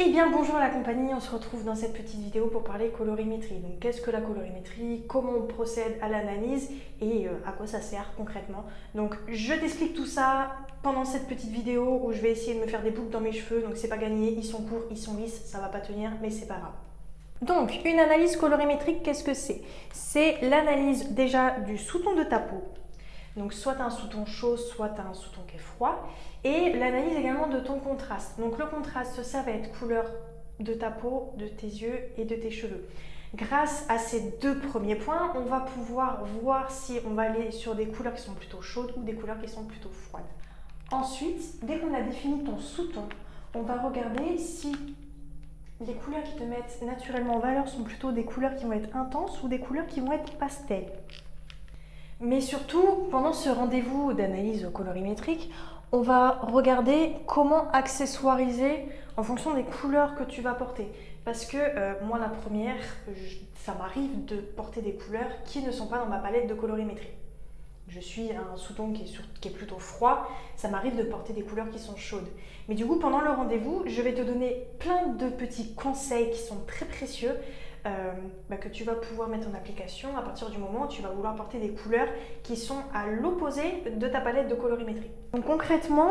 Eh bien bonjour la compagnie, on se retrouve dans cette petite vidéo pour parler colorimétrie. Donc qu'est-ce que la colorimétrie, comment on procède à l'analyse et à quoi ça sert concrètement. Donc je t'explique tout ça pendant cette petite vidéo où je vais essayer de me faire des boucles dans mes cheveux. Donc c'est pas gagné, ils sont courts, ils sont lisses, ça va pas tenir mais c'est pas grave. Donc une analyse colorimétrique, qu'est-ce que c'est? C'est l'analyse déjà du sous-ton de ta peau. Donc soit tu as un sous-ton chaud, soit tu as un sous-ton qui est froid. Et l'analyse également de ton contraste. Donc le contraste, ça va être couleur de ta peau, de tes yeux et de tes cheveux. Grâce à ces deux premiers points, on va pouvoir voir si on va aller sur des couleurs qui sont plutôt chaudes ou des couleurs qui sont plutôt froides. Ensuite, dès qu'on a défini ton sous-ton, on va regarder si les couleurs qui te mettent naturellement en valeur sont plutôt des couleurs qui vont être intenses ou des couleurs qui vont être pastel. Mais surtout, pendant ce rendez-vous d'analyse colorimétrique, on va regarder comment accessoiriser en fonction des couleurs que tu vas porter. Parce que moi, la première, ça m'arrive de porter des couleurs qui ne sont pas dans ma palette de colorimétrie. Je suis un sous-ton qui est plutôt froid, ça m'arrive de porter des couleurs qui sont chaudes. Mais du coup, pendant le rendez-vous, je vais te donner plein de petits conseils qui sont très précieux que tu vas pouvoir mettre en application à partir du moment où tu vas vouloir porter des couleurs qui sont à l'opposé de ta palette de colorimétrie. Donc concrètement,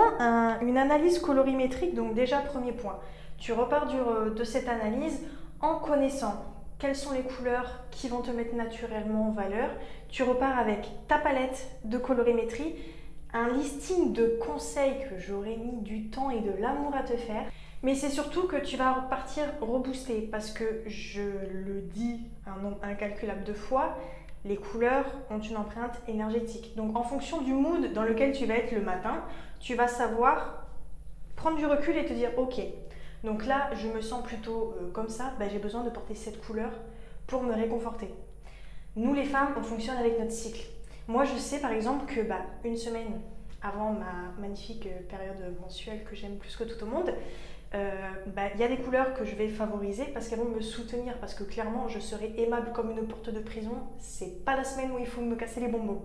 une analyse colorimétrique, donc déjà premier point, tu repars de cette analyse en connaissant quelles sont les couleurs qui vont te mettre naturellement en valeur. Tu repars avec ta palette de colorimétrie, un listing de conseils que j'aurais mis du temps et de l'amour à te faire. Mais c'est surtout que tu vas repartir reboosté parce que je le dis un nombre incalculable de fois, les couleurs ont une empreinte énergétique. Donc en fonction du mood dans lequel tu vas être le matin, tu vas savoir prendre du recul et te dire ok, donc là je me sens plutôt comme ça, j'ai besoin de porter cette couleur pour me réconforter. Nous les femmes, on fonctionne avec notre cycle. Moi je sais par exemple que une semaine avant ma magnifique période menstruelle que j'aime plus que tout au monde, y a des couleurs que je vais favoriser parce qu'elles vont me soutenir, parce que clairement je serai aimable comme une porte de prison, c'est pas la semaine où il faut me casser les bonbons.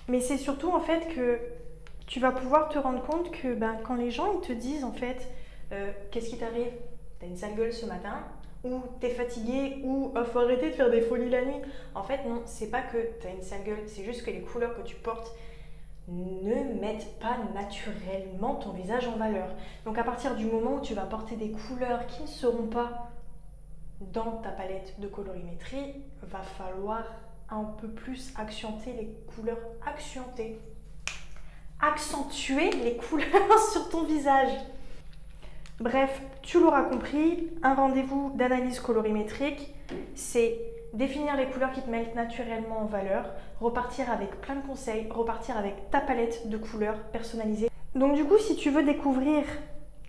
Mais c'est surtout en fait que tu vas pouvoir te rendre compte que quand les gens ils te disent en fait qu'est-ce qui t'arrive, t'as une sale gueule ce matin, ou t'es fatigué, ou faut arrêter de faire des folies la nuit. En fait non, c'est pas que t'as une sale gueule, c'est juste que les couleurs que tu portes ne mettent pas naturellement ton visage en valeur. Donc à partir du moment où tu vas porter des couleurs qui ne seront pas dans ta palette de colorimétrie, va falloir un peu plus accentuer les couleurs, accentuer les couleurs sur ton visage. Bref, tu l'auras compris, un rendez-vous d'analyse colorimétrique, c'est définir les couleurs qui te mettent naturellement en valeur, repartir avec plein de conseils, repartir avec ta palette de couleurs personnalisée. Donc du coup, si tu veux découvrir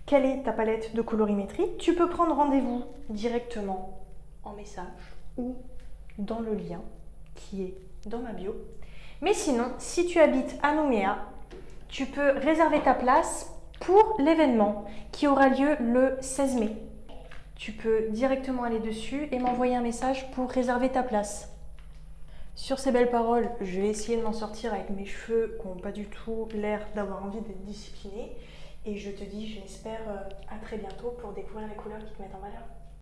quelle est ta palette de colorimétrie, tu peux prendre rendez-vous directement en message ou dans le lien qui est dans ma bio. Mais sinon, si tu habites à Nouméa, tu peux réserver ta place pour l'événement qui aura lieu le 16 mai. Tu peux directement aller dessus et m'envoyer un message pour réserver ta place. Sur ces belles paroles, je vais essayer de m'en sortir avec mes cheveux qui n'ont pas du tout l'air d'avoir envie d'être disciplinés. Et je te dis, j'espère à très bientôt pour découvrir les couleurs qui te mettent en valeur.